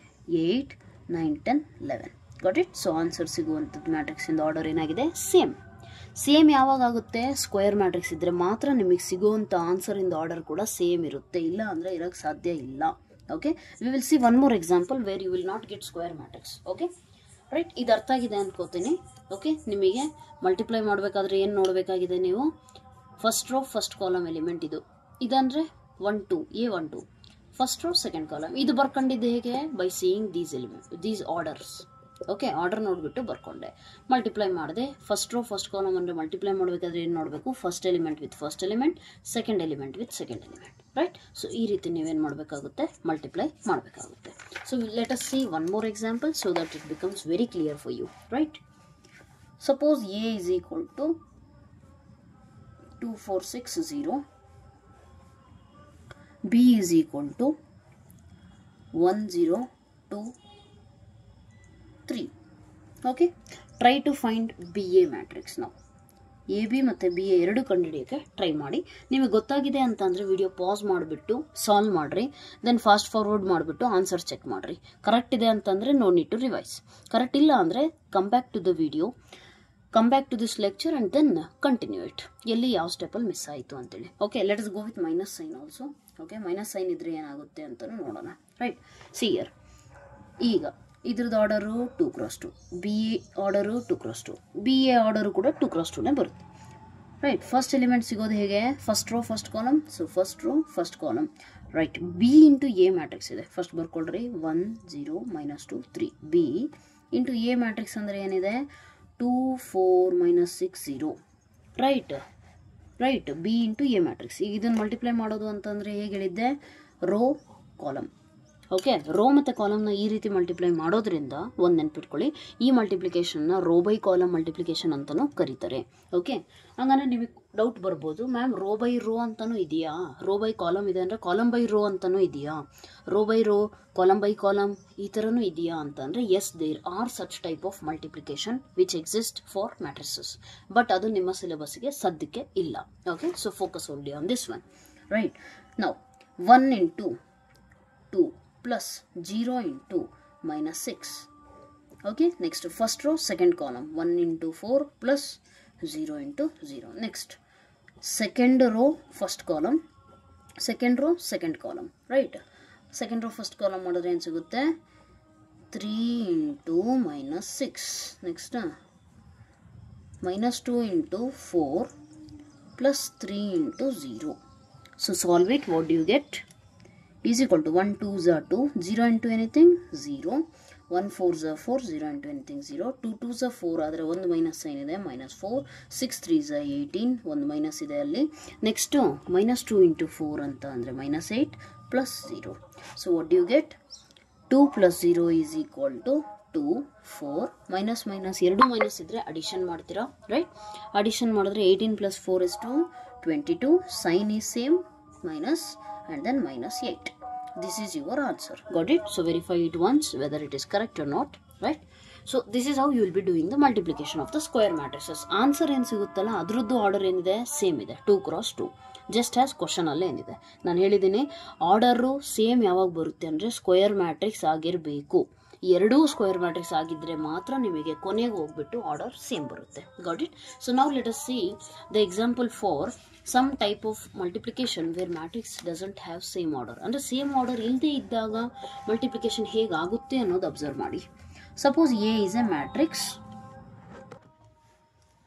8 9 10 11. Got it? So answer ಸಿಗುವಂಥದ್ದು ಮ್ಯಾಟ್ರಿಕ್ಸಿಂದ order ಏನಾಗಿದೆ, same ಯಾವಾಗ ಆಗುತ್ತೆ, ಸ್ಕ್ವೇರ್ ಮ್ಯಾಟ್ರಿಕ್ಸ್ ಇದ್ದರೆ ಮಾತ್ರ ನಿಮಗೆ ಸಿಗುವಂಥ ಆನ್ಸರಿಂದ ಆರ್ಡರ್ ಕೂಡ ಸೇಮ್ ಇರುತ್ತೆ, ಇಲ್ಲ ಅಂದರೆ ಇರೋಕ್ಕೆ ಸಾಧ್ಯ ಇಲ್ಲ. Okay, we will see one more example where you will not get square matrix. Okay, right? ಇದು ಅರ್ಥ ಆಗಿದೆ ಅನ್ಕೋತೀನಿ. ಓಕೆ, ನಿಮಗೆ ಮಲ್ಟಿಪ್ಲೈ ಮಾಡಬೇಕಾದ್ರೆ ಏನು ನೋಡಬೇಕಾಗಿದೆ ನೀವು, first row first column element ಇದಂದರೆ 1 2 A 1 2, first row second column. ಇದು ಬರ್ಕೊಂಡಿದ್ದು ಹೇಗೆ? By seeing these orders. Okay, order ನೋಡಿಬಿಟ್ಟು ಬರ್ಕೊಂಡೆ, ಮಲ್ಟಿಪ್ಲೈ ಮಾಡಿದೆ. ಫಸ್ಟ್ ರೋ ಫಸ್ಟ್ ಕಾಲಮ್ ಅಂದರೆ ಮಲ್ಟಿಪ್ಲೈ ಮಾಡಬೇಕಾದ್ರೆ ಏನು ನೋಡಬೇಕು? First element with first element, second element with second element, right? So ಈ ರೀತಿ ನೀವೇನು ಮಾಡಬೇಕಾಗುತ್ತೆ? ಮಲ್ಟಿಪ್ಲೈ ಮಾಡಬೇಕಾಗುತ್ತೆ. So let us see one more example so that it becomes very clear for you, right? Suppose A is equal to 2460, B is equal to 1023. Okay, try to find BA matrix now. AB ಮತ್ತು BA ಎರಡು ಕಂಡುಹಿಡಿಯೋಕ್ಕೆ try ಮಾಡಿ. ನಿಮಗೆ ಗೊತ್ತಾಗಿದೆ ಅಂತಂದರೆ video pass ಮಾಡಿಬಿಟ್ಟು solve ಮಾಡಿರಿ, then fast forward ಮಾಡಿಬಿಟ್ಟು answer check ಮಾಡಿರಿ. ಕರೆಕ್ಟ್ ಇದೆ ಅಂತಂದರೆ no need to revise. Correct ಇಲ್ಲ ಅಂದರೆ come back to the video, come back to this lecture and then continue it. ಎಲ್ಲಿ ಯಾವ ಸ್ಟೆಪಲ್ಲಿ ಮಿಸ್ ಆಯಿತು ಅಂತೇಳಿ. Okay, let us go with minus sign also. Okay, minus sign ಇದ್ರೆ ಏನಾಗುತ್ತೆ ಅಂತಲೂ ನೋಡೋಣ, ರೈಟ್? ಸಿ ಇಯರ್, ಈಗ ಇದ್ರದ್ದು order 2x2, B A order 2x2, B A order ಕೂಡ 2x2ನೇ ಬರುತ್ತೆ, ರೈಟ್? ಫಸ್ಟ್ ಎಲಿಮೆಂಟ್ ಸಿಗೋದು ಹೇಗೆ? First row first column. So first row first column, right? B into A matrix ಇದೆ, ಫಸ್ಟ್ ಬರ್ಕೊಳ್ರಿ. 1 0 -2 3. ಬಿ ಇಂಟು ಎ ಮ್ಯಾಟ್ರಿಕ್ಸ್ ಅಂದರೆ ಏನಿದೆ? 2 4 -6 0, right? Right, B into A matrix. ಈಗ ಇದನ್ನು ಮಲ್ಟಿಪ್ಲೈ ಮಾಡೋದು ಅಂತಂದರೆ ಹೇಗೆ ಹೇಳಿದ್ದೆ? Row column. ಓಕೆ, ರೋ ಮತ್ತು ಕಾಲಮ್ನ ಈ ರೀತಿ ಮಲ್ಟಿಪ್ಲೈ ಮಾಡೋದ್ರಿಂದ ಒಂದು ನೆನ್ಪಿಟ್ಕೊಳ್ಳಿ, ಈ ಮಲ್ಟಿಪ್ಲಿಕೇಶನ್ನ ರೋ ಬೈ ಕಾಲಮ್ ಮಲ್ಟಿಪ್ಲಿಕೇಶನ್ ಅಂತಲೂ ಕರೀತಾರೆ. ಓಕೆ, ಹಂಗಂದ್ರೆ ನಿಮಗೆ ಡೌಟ್ ಬರ್ಬೋದು, ಮ್ಯಾಮ್ ರೋ ಬೈ ರೋ ಅಂತಲೂ ಇದೆಯಾ? ರೋ ಬೈ ಕಾಲಮ್ ಇದೆ ಅಂದರೆ ಕಾಲಮ್ ಬೈ ರೋ ಅಂತಲೂ ಇದೆಯಾ? Row by row, column by column ಈ ಥರನೂ ಇದೆಯಾ ಅಂತಂದರೆ yes, there are such type of multiplication which exist for matrices, but ಅದು ನಿಮ್ಮ ಸಿಲೆಬಸ್ಗೆ ಸದ್ಯಕ್ಕೆ ಇಲ್ಲ. Okay, so focus only on this one, right? Now 1 into 2 plus 0 into -6. Okay, next first row second column 1 into 4 plus 0 into 0. Next second row first column, second row second column, right? Second row first column ಮಾಡಿದ್ರೆ ಏನು ಸಿಗುತ್ತೆ? 3 into -6. Next -2 into 4 plus 3 into 0. So solve it. What do you get? Is equal to 1 2s are 2, 0 into anything 0, 1 4s are 4, 0 into anything 0, 2 2s are 4 ಆದರೆ ಒಂದು minus sign ಇದೆ -4, 6 3s are 18, ಒಂದು minus ಇದೆ ಅಲ್ಲಿ. Next -2 into 4 ಅಂತ ಅಂದರೆ -8 plus 0. So what do you get? 2 plus 0 is equal to 2 4 minus ಎರಡು minus ಇದ್ದರೆ ಅಡಿಷನ್ ಮಾಡ್ತೀರಾ, ರೈಟ್? ಅಡಿಷನ್ ಮಾಡಿದ್ರೆ 18 plus 4 is 22, sign is same, minus and then -8. This is your answer. Got it? So verify it once whether it is correct or not, right? So this is how you will be doing the multiplication of the square matrices. Answer ಏನು ಸಿಗುತ್ತಲ್ಲ ಅದರದ್ದು order ಏನಿದೆ? Same ಇದೆ, 2 x 2, just as question ಅಲ್ಲೇ ಏನಿದೆ. ನಾನು ಹೇಳಿದ್ದೀನಿ order same ಯಾವಾಗ ಬರುತ್ತೆ ಅಂದರೆ ಸ್ಕ್ವೇರ್ ಮ್ಯಾಟ್ರಿಕ್ಸ್ ಆಗಿರಬೇಕು. ಎರಡೂ ಸ್ಕ್ವೇರ್ ಮ್ಯಾಟ್ರಿಕ್ಸ್ ಆಗಿದ್ದರೆ ಮಾತ್ರ ನಿಮಗೆ ಕೊನೆಗೆ ಹೋಗ್ಬಿಟ್ಟು ಆರ್ಡರ್ ಸೇಮ್ ಬರುತ್ತೆ. Got it? ಸೊ ನಾವು let us C the example for some type of multiplication where matrix doesn't have same order. ಅಂದರೆ ಸೇಮ್ ಆರ್ಡರ್ ಇಲ್ಲದೆ ಇದ್ದಾಗ ಮಲ್ಟಿಪ್ಲಿಕೇಶನ್ ಹೇಗಾಗುತ್ತೆ ಅನ್ನೋದು ಅಬ್ಸರ್ವ್ ಮಾಡಿ. Suppose A is a matrix,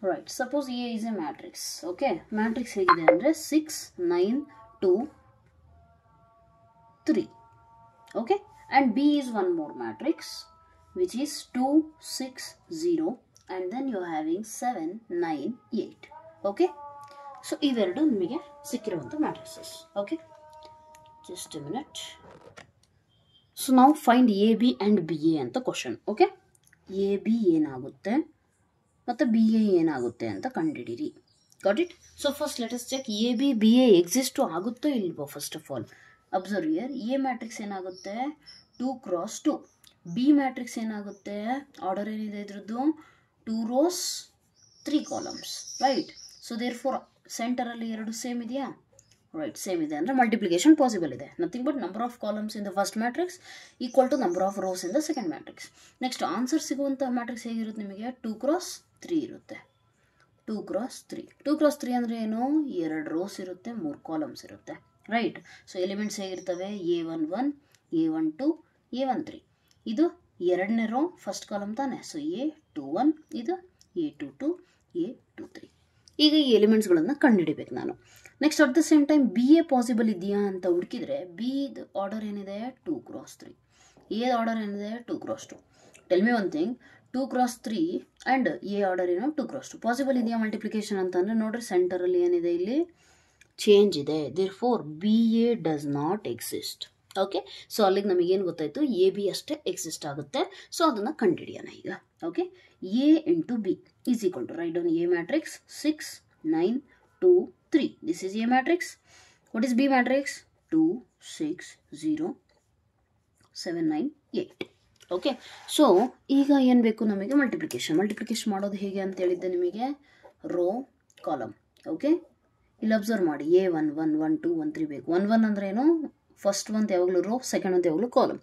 right? Suppose A is a matrix. Okay, matrix ಹೇಗಿದೆ ಅಂದರೆ 6 9 2 3. Okay, and B is one more matrix which is 2 6 0 and then you're having 7 9 8. Okay, so ಇವೆರಡು ನಿಮಗೆ ಸಿಕ್ಕಿರುವಂಥ matrixes. Okay, just a minute. So ನಾವು find A B and B A ಅಂತ question. Okay, A B ಏನಾಗುತ್ತೆ ಮತ್ತು B A ಏನಾಗುತ್ತೆ ಅಂತ ಕಂಡುಹಿಡಿರಿ. Got it? So first let us check A B B A exist ಆಗುತ್ತೋ ಇಲ್ವೋ. First of all observe here, A matrix ಏನಾಗುತ್ತೆ? 2 x 2. B matrix ಏನಾಗುತ್ತೆ? ಆರ್ಡರ್ ಏನಿದೆ ಇದ್ರದ್ದು? 2 rows 3 columns, right? So there four ಸೆಂಟರಲ್ಲಿ ಎರಡು ಸೇಮ್ ಇದೆಯಾ? ರೈಟ್, ಸೇಮ್ ಇದೆ ಅಂದರೆ ಮಲ್ಟಿಪ್ಲಿಕೇಶನ್ ಪಾಸಿಬಲ್ ಇದೆ. Nothing but number of columns in the first matrix equal to number of rows in the second matrix. Next answer ಸಿಗುವಂಥ matrix ಹೇಗಿರುತ್ತೆ ನಿಮಗೆ? 2 x 3 ಇರುತ್ತೆ. 2 x 3. 2 x 3 ಅಂದರೆ ಏನು? 2 ರೋಸ್ ಇರುತ್ತೆ, 3 ಕಾಲಮ್ಸ್ ಇರುತ್ತೆ, right? So elements ಹೇಗಿರ್ತವೆ? A11 A12 A13. ಇದು ಎರಡನೇ ರೋ ಫಸ್ಟ್ ಕಾಲಮ್ ತಾನೆ. ಸೊ A21, ಇದು A22 A23. ಈಗ ಈ ಎಲಿಮೆಂಟ್ಸ್ಗಳನ್ನು ಕಂಡುಹಿಡಿಬೇಕು ನಾನು. Next at the same time B A possible ಇದೆಯಾ ಅಂತ ಹುಡುಕಿದ್ರೆ ಬಿದು ಆರ್ಡರ್ ಏನಿದೆ 2x3, ಎ ಆರ್ಡರ್ ಏನಿದೆ 2x2. Tell me one thing, 2x3 and A order ಏನೋ 2x2 ಪಾಸಿಬಲ್ ಇದೆಯಾ ಮಲ್ಟಿಪ್ಲಿಕೇಶನ್ ಅಂತಂದರೆ ನೋಡ್ರಿ ಸೆಂಟರಲ್ಲಿ ಏನಿದೆ ಇಲ್ಲಿ ಚೇಂಜ್ ಇದೆ. Therefore B A does not exist. Okay, so ಅಲ್ಲಿಗೆ ನಮಗೇನು ಗೊತ್ತಾಯಿತು, ಎ ಬಿ ಅಷ್ಟೇ ಎಕ್ಸಿಸ್ಟ್ ಆಗುತ್ತೆ. ಸೊ ಅದನ್ನು ಕಂಡುಹಿಡಿಯೋಣ ಈಗ. Okay, A into B is equal to, write down a matrix 6 9 2 3. This is A matrix. What is B matrix? 2 6 0 7 9 8. Okay, so ಈಗ ಏನು ಬೇಕು ನಮಗೆ? ಮಲ್ಟಿಪ್ಲಿಕೇಶನ್ ಮಾಡೋದು ಹೇಗೆ ಅಂತ ಹೇಳಿದ್ದೆ ನಿಮಗೆ, ರೋ ಕಾಲಮ್. ಓಕೆ, ಇಲ್ಲಿ ಅಬ್ಸರ್ವ್ ಮಾಡಿ, A1 1 1 2 1 3 ಬೇಕು. 1 1 ಅಂದ್ರೆ ಏನು? ಫಸ್ಟ್ ಒಂದು ಯಾವಾಗಲೂ ರೋ, ಸೆಕೆಂಡ್ ಒಂದು ಯಾವಾಗಲೂ column.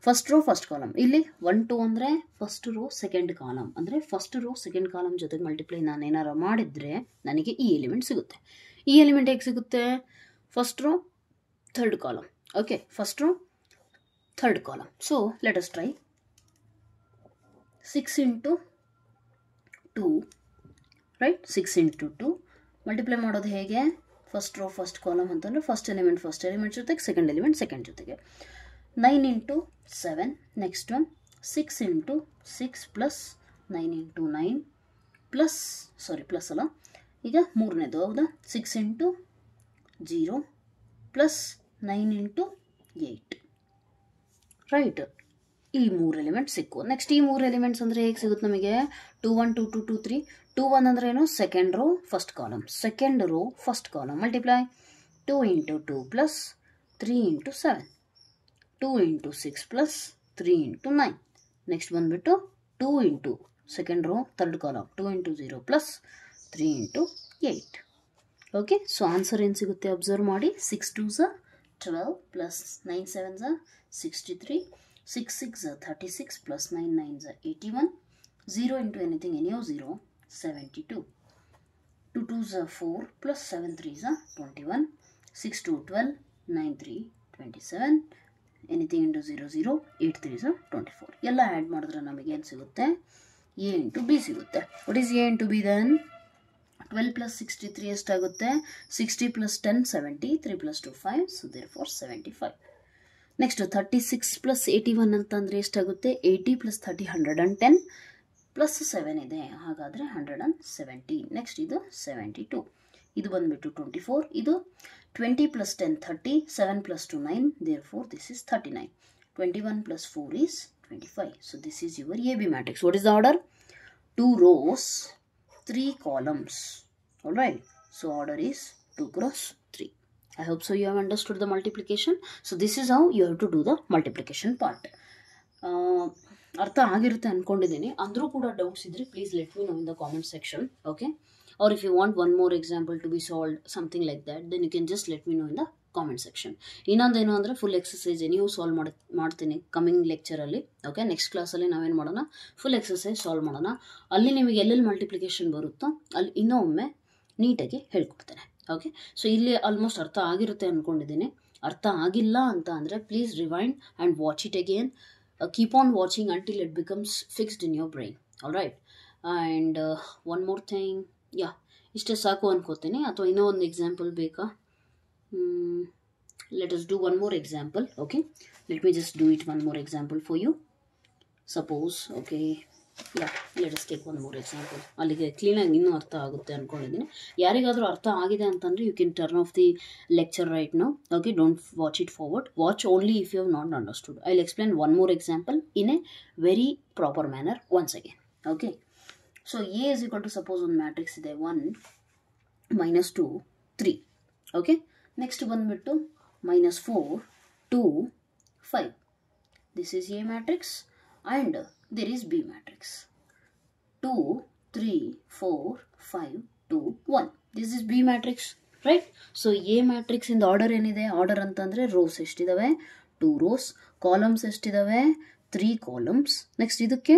First row first column. ಇಲ್ಲಿ 1 2 ಅಂದರೆ ಫಸ್ಟ್ ರೋ ಸೆಕೆಂಡ್ ಕಾಲಮ್. ಅಂದರೆ ಫಸ್ಟ್ ರೋ ಸೆಕೆಂಡ್ ಕಾಲಮ್ ಜೊತೆಗೆ ಮಲ್ಟಿಪ್ಲೈ ನಾನು ಏನಾರು ಮಾಡಿದರೆ ನನಗೆ ಈ ಎಲಿಮೆಂಟ್ ಸಿಗುತ್ತೆ. ಈ ಎಲಿಮೆಂಟ್ ಹೇಗೆ ಸಿಗುತ್ತೆ? First row third column. Okay, first row third column. So let us try. 6 into 2, right? 6 into 2 multiply ಮಾಡೋದು ಹೇಗೆ? ಫಸ್ಟ್ ರೋ ಫಸ್ಟ್ ಕಾಲಮ್ ಅಂತಂದರೆ ಫಸ್ಟ್ ಎಲಿಮೆಂಟ್ ಜೊತೆಗೆ ಸೆಕೆಂಡ್ ಎಲಿಮೆಂಟ್ ಸೆಕೆಂಡ್ ಜೊತೆಗೆ. 9 into 7, next one 6 into 6 plus 9 into 9 plus, ಸಾರಿ plus ಅಲ್ಲ, ಈಗ ಮೂರನೇದು ಹೌದಾ, 6 into 0 plus 9 into 8, right? ಈ 3 ಎಲಿಮೆಂಟ್ಸ್ ಸಿಕ್ಕು. ನೆಕ್ಸ್ಟ್ ಈ 3 ಎಲಿಮೆಂಟ್ಸ್ ಅಂದರೆ ಹೇಗೆ ಸಿಗುತ್ತೆ ನಮಗೆ? 2 1 2 2 2 3. 2 1 ಅಂದ್ರೆ ಏನು? Second row first column, second row first column. Multiply 2 into 2 plus 3 into 7, 2 into 6 plus 3 into 9. Next ಬಂದುಬಿಟ್ಟು 2 into second row third column, 2 into 0 plus 3 into 8. Okay, so answer ಏನು ಸಿಗುತ್ತೆ ಅಬ್ಸರ್ವ್ ಮಾಡಿ. 6 2s 12 plus 9 7s 63, 6 6 36 plus 9 9s 81, 0 into anything anyhow 0, 72, 2 2s 4 plus 7 3s 21, 6 2 12, 9 3 27, anything into 0 0, 8 3s 24. ಎಲ್ಲ add ಮಾಡಿದ್ರೆ ನಮಗೆ ಏನು ಸಿಗುತ್ತೆ? A into B ಸಿಗುತ್ತೆ. What is A into B then? 12 plus 63 ಎಷ್ಟಾಗುತ್ತೆ? 60 plus 10 70, 3 plus 2 5, so therefore 75. Next 36 plus 81 ಅಂತಂದರೆ ಎಷ್ಟಾಗುತ್ತೆ? 80 plus 30 110 plus 7 ಇದೆ, ಹಾಗಾದರೆ 117. ನೆಕ್ಸ್ಟ್ ಇದು 72, ಇದು ಬಂದುಬಿಟ್ಟು 24, ಇದು 20 plus 10 30, 7 plus 2 9, therefore this is 39. 21 plus 4 is 25. So this is your AB matrix. What is the order? 2 rows 3 columns. Alright, so order is 2 cross 3. I hope so you have understood the multiplication. So this is how you have to do the multiplication part. ಅರ್ಥ ಆಗಿರುತ್ತೆ ಅಂದ್ಕೊಂಡಿದ್ದೀನಿ. ಅಂದರೂ ಕೂಡ doubts ಇದ್ದರೆ please let me know in the comment section. Okay, or if you want one more example to be solved something like that, then you can just let me know in the comment section. ಇನ್ನೊಂದೇನು ಅಂದರೆ full exercise ನೀವು solve ಮಾಡ್ತೀನಿ coming ಲೆಕ್ಚರಲ್ಲಿ. Okay, next ಕ್ಲಾಸಲ್ಲಿ ನಾವೇನು ಮಾಡೋಣ? Full exercise solve ಮಾಡೋಣ. ಅಲ್ಲಿ ನಿಮಗೆ ಎಲ್ಲೆಲ್ಲಿ ಮಲ್ಟಿಪ್ಲಿಕೇಶನ್ ಬರುತ್ತೋ ಅಲ್ಲಿ ಇನ್ನೊಮ್ಮೆ ನೀಟಾಗಿ ಹೇಳ್ಕೊಡ್ತೇನೆ. ಓಕೆ, ಸೊ ಇಲ್ಲಿ ಆಲ್ಮೋಸ್ಟ್ ಅರ್ಥ ಆಗಿರುತ್ತೆ ಅಂದ್ಕೊಂಡಿದ್ದೀನಿ. ಅರ್ಥ ಆಗಿಲ್ಲ ಅಂತ ಅಂದರೆ please rewind and watch it again. Keep on watching until it becomes fixed in your brain. All right, and one more thing, yeah ಇಷ್ಟೇ ಸಾಕು ಅನ್ಕೋತೀನಿ. ಅಥವಾ ಇನ್ನೂ ಒಂದು ಎಕ್ಸಾಂಪಲ್ ಬೇಕಾ? Let us do one more example. Okay, let me just do it one more example for you. Suppose, okay, yeah let us take one more example. ಅಲ್ಲಿಗೆ ಕ್ಲೀನಾಗಿ ಇನ್ನೂ ಅರ್ಥ ಆಗುತ್ತೆ ಅಂದ್ಕೊಂಡಿದ್ದೀನಿ. ಯಾರಿಗಾದರೂ ಅರ್ಥ ಆಗಿದೆ ಅಂತಂದರೆ you can turn off the lecture right now. Okay, don't watch it forward. Watch only if you have not understood. I will explain one more example in a very proper manner once again. Okay, so A is equal to suppose ಒಂದು matrix ಇದೆ 1 -2 3. Okay, next ಬಂದುಬಿಟ್ಟು -4 2 5. This is A matrix and there is B matrix 2 3 4 5 2 1. this is B matrix, right? So A matrix in the order ಏನಿದೆ? Order ಅಂತಂದರೆ rows ಎಷ್ಟಿದ್ದಾವೆ? 2 rows. Columns ಎಷ್ಟಿದ್ದಾವೆ? 3 columns. Next ಇದಕ್ಕೆ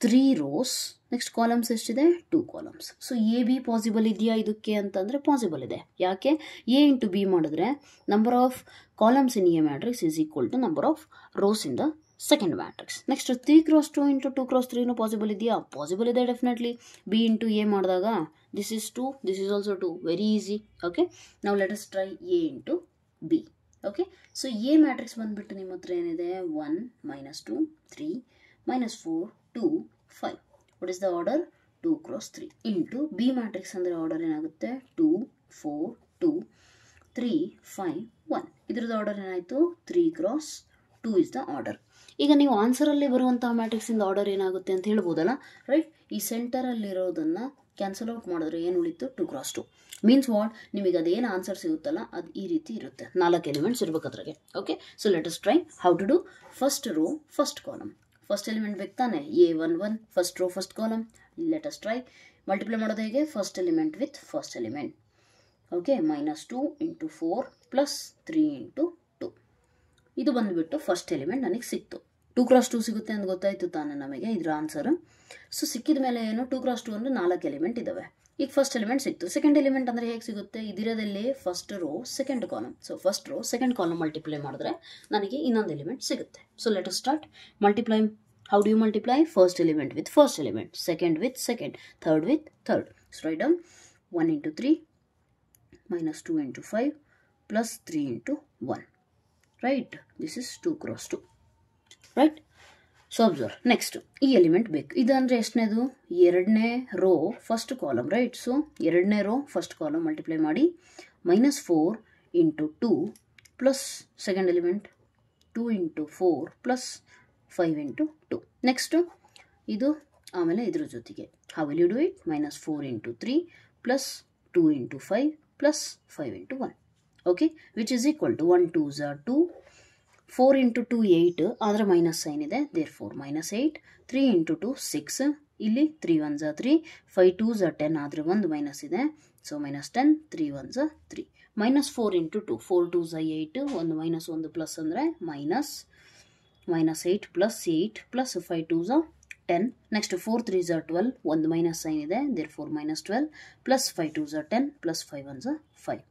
3 rows. Next columns ಎಷ್ಟಿದೆ? 2 columns. So A B possible ಇದೆಯಾ ಇದಕ್ಕೆ ಅಂತಂದರೆ possible ಇದೆ. ಯಾಕೆ? ಎ ಇಂಟು ಬಿ ಮಾಡಿದ್ರೆ number of columns in A matrix is equal to number of rows in the second matrix. Next 3 cross 2 into 2 cross 3 possible ಇದೆಯಾ? Possible ಇದೆ definitely. B into A ಮಾಡಿದಾಗ This is 2, this is also 2. Very easy. Okay, now let us try A into B. Okay, so A matrix ಬಂದ್ಬಿಟ್ಟು ನಿಮ್ಮ ಹತ್ರ ಏನಿದೆ 1 minus 2 3 minus 4 2 5. what is the order? 2 cross 3 into B matrix ಅಂದ್ರೆ order ಏನಾಗುತ್ತೆ 2 4 2 3 5 1. ಇದ್ರದ್ದು order ಏನಾಯಿತು 3 cross 2 is the order. ಈಗ ನೀವು ಆನ್ಸರಲ್ಲಿ ಬರುವಂತಹ ಮ್ಯಾಟ್ರಿಕ್ಸಿಂದ ಆರ್ಡರ್ ಏನಾಗುತ್ತೆ ಅಂತ ಹೇಳ್ಬೋದಲ್ಲ, ರೈಟ್? ಈ ಸೆಂಟರಲ್ಲಿರೋದನ್ನು ಕ್ಯಾನ್ಸಲ್ ಔಟ್ ಮಾಡಿದ್ರೆ ಏನು ಉಳಿತು 2 cross 2 ಮೀನ್ಸ್ ವಾಟ್, ನಿಮಗೆ ಅದೇನು ಆನ್ಸರ್ ಸಿಗುತ್ತಲ್ಲ ಅದು ಈ ರೀತಿ ಇರುತ್ತೆ. 4 ಎಲಿಮೆಂಟ್ಸ್ ಇರಬೇಕು ಅದ್ರಾಗೆ. Okay, so let us try how to do. First row first column, first element ಬೇಕು ತಾನೆ, A11 first row first column. Let us try multiply ಮಾಡೋದು ಹೇಗೆ, first element with first element. Okay, -2 × 4 + 3 × 2. ಇದು ಬಂದುಬಿಟ್ಟು ಫಸ್ಟ್ ಎಲಿಮೆಂಟ್ ನನಗೆ ಸಿಕ್ತು. 2 cross 2 ಸಿಗುತ್ತೆ ಅಂತ ಗೊತ್ತಾಯಿತು ತಾನೆ ನಮಗೆ ಇದರ ಆನ್ಸರ್. ಸೊ ಸಿಕ್ಕಿದ ಮೇಲೆ ಏನು, 2 cross 2 ಅಂದರೆ 4 ಎಲಿಮೆಂಟ್ ಇದ್ದಾವೆ. ಈಗ ಫಸ್ಟ್ ಎಲಿಮೆಂಟ್ ಸಿಕ್ತು. ಸೆಕೆಂಡ್ ಎಲಿಮೆಂಟ್ ಅಂದರೆ ಹೇಗೆ ಸಿಗುತ್ತೆ, ಇದಿರೋದಲ್ಲಿ first row second column. So first row second column multiply ಮಾಡಿದ್ರೆ ನನಗೆ ಇನ್ನೊಂದು ಎಲಿಮೆಂಟ್ ಸಿಗುತ್ತೆ. So let us start multiply. How do you multiply? First element with first element, second with second, third with third. So write down 1 × 3 -2 × 5 + 3 × 1. Right, this is 2 cross 2. Right, so observe. Next ಈ element ಬೇಕು. ಇದಂದರೆ ಎಷ್ಟನೇದು, ಎರಡನೇ row first column. Right, so ಎರಡನೇ row first column multiply ಮಾಡಿ -4 × 2 plus second element 2 × 4 plus 5 × 2. Next ಇದು, ಆಮೇಲೆ ಇದ್ರ ಜೊತೆಗೆ how will you do it, -4 × 3 plus 2 × 5 plus 5 × 1. Okay, which is equal to 1 2s are 2, 4 × 2 8, ಆದರೆ ಮೈನಸ್ ಸೈನ್ ಇದೆ, ದೇರ್ ಫೋರ್ -8, 3 × 2 6, ಇಲ್ಲಿ 3 1s are 3, 5 2s are 10, ಆದರೆ ಒಂದು ಮೈನಸ್ ಇದೆ, so -10, 3 1s are 3, -4 × 2, 4 2s are 8, ಒಂದು ಮೈನಸ್ ಒಂದು ಪ್ಲಸ್ ಅಂದರೆ -8 plus 8 plus 5 2s are 10. Next 4 3s are 12, ಒಂದು ಮೈನಸ್ ಸೈನ್ ಇದೆ, therefore -12 plus 5 2s are 10 plus 5 1s are 5.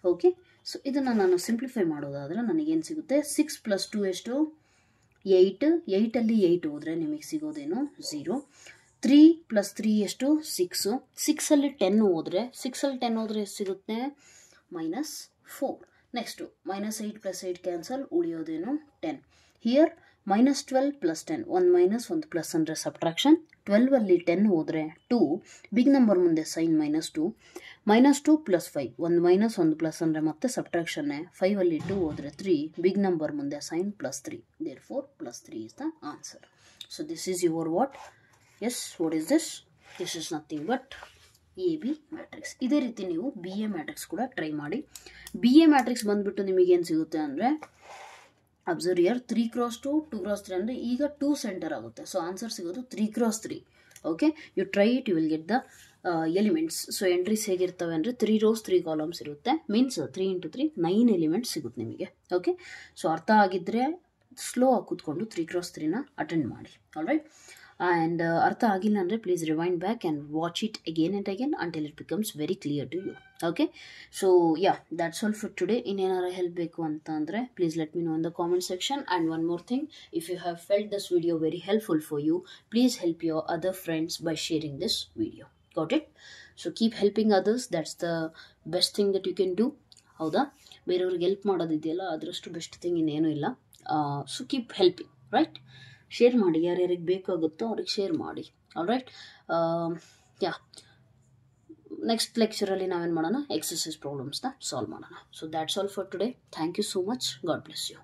Okay, so ಇದನ್ನು ನಾನು ಸಿಂಪ್ಲಿಫೈ ಮಾಡೋದಾದರೆ ನನಗೇನು ಸಿಗುತ್ತೆ, 6 + 2 ಎಷ್ಟು, 8, 8ಅಲ್ಲಿ 8 ಹೋದರೆ ನಿಮಗೆ ಸಿಗೋದೇನು 0. 3 + 3 ಎಷ್ಟು, 6, 6ಅಲ್ಲಿ 10 ಹೋದರೆ, 6ಅಲ್ಲಿ 10 ಹೋದರೆ ಎಷ್ಟು ಸಿಗುತ್ತೆ, -4. Next -8 + 8 cancel, ಉಳಿಯೋದೇನು 10. ಹಿಯರ್ -12 + 10, ಒಂದು ಮೈನಸ್ ಒಂದು ಪ್ಲಸ್ ಅಂದರೆ ಸಬ್ಟ್ರಾಕ್ಷನ್. 12ಅಲ್ಲಿ 10 ಹೋದರೆ 2, ಬಿಗ್ ನಂಬರ್ ಮುಂದೆ ಸೈನ್ -2, -2 + 5, ಒಂದು ಮೈನಸ್ ಒಂದು ಪ್ಲಸ್ ಅಂದರೆ ಮತ್ತೆ ಸಬ್ಟ್ರಾಕ್ಷನ್ನೇ. 5ಅಲ್ಲಿ 2 ಹೋದರೆ 3, ಬಿಗ್ ನಂಬರ್ ಮುಂದೆ sign +3, therefore +3 is the answer. So this is your what? Yes, what is this? This is nothing but AB matrix. ಇದೇ ರೀತಿ ನೀವು BA ಮ್ಯಾಟ್ರಿಕ್ಸ್ ಕೂಡ ಟ್ರೈ ಮಾಡಿ. BA ಮ್ಯಾಟ್ರಿಕ್ಸ್ ಬಂದುಬಿಟ್ಟು ನಿಮಗೇನು ಸಿಗುತ್ತೆ ಅಂದರೆ, ಅಬ್ಸರ್ವ್ ಇಯರ್ 3 cross 2 2 cross 3 ಅಂದರೆ ಈಗ 2 ಸೆಂಟರ್ ಆಗುತ್ತೆ. ಸೊ ಆನ್ಸರ್ ಸಿಗೋದು 3 cross 3. Okay, you try it, you will get the elements. So entries ಹೇಗಿರ್ತವೆ ಅಂದರೆ 3 rows 3 columns ಇರುತ್ತೆ, ಮೀನ್ಸ್ 3 × 3 9 ಎಲಿಮೆಂಟ್ಸ್ ಸಿಗುತ್ತೆ ನಿಮಗೆ. ಓಕೆ, ಸೊ ಅರ್ಥ ಆಗಿದ್ದರೆ ಸ್ಲೋ ಆಗಿ ಕೂತ್ಕೊಂಡು 3 cross 3ನ ಅಟೆಂಡ್ ಮಾಡಿ. ಆಲ್ರೈಟ್, ಆ್ಯಂಡ್ ಅರ್ಥ ಆಗಿಲ್ಲ ಅಂದರೆ please rewind back and watch it again and again until it becomes very clear to you. Okay, so yeah, that's all for today. ಇನ್ನೇನಾರು ಹೆಲ್ಪ್ ಬೇಕು ಅಂತ ಅಂದರೆ please let me know in the comment section. And one more thing, if you have felt this video very helpful for you, please help your other friends by sharing this video. Got it? So keep helping others, that's the best thing that you can do. ಹೌದಾ, ಬೇರೆಯವ್ರಿಗೆ help ಮಾಡೋದಿದೆಯಲ್ಲ, ಅದರಷ್ಟು best thing ಇನ್ನೇನೂ ಇಲ್ಲ. So keep helping, right? Share ಮಾಡಿ, ಯಾರ್ಯಾರಿಗೆ ಬೇಕಾಗುತ್ತೋ ಅವ್ರಿಗೆ share ಮಾಡಿ. ಆಲ್ರೈಟ್, ಯಾ, ನೆಕ್ಸ್ಟ್ ಲೆಕ್ಚರಲ್ಲಿ ನಾವೇನು ಮಾಡೋಣ, ಎಕ್ಸರ್ಸೈಸ್ ಪ್ರಾಬ್ಲಮ್ಸ್ನ ಸಾಲ್ವ್ ಮಾಡೋಣ. So that's all for today. Thank you so much. God bless you.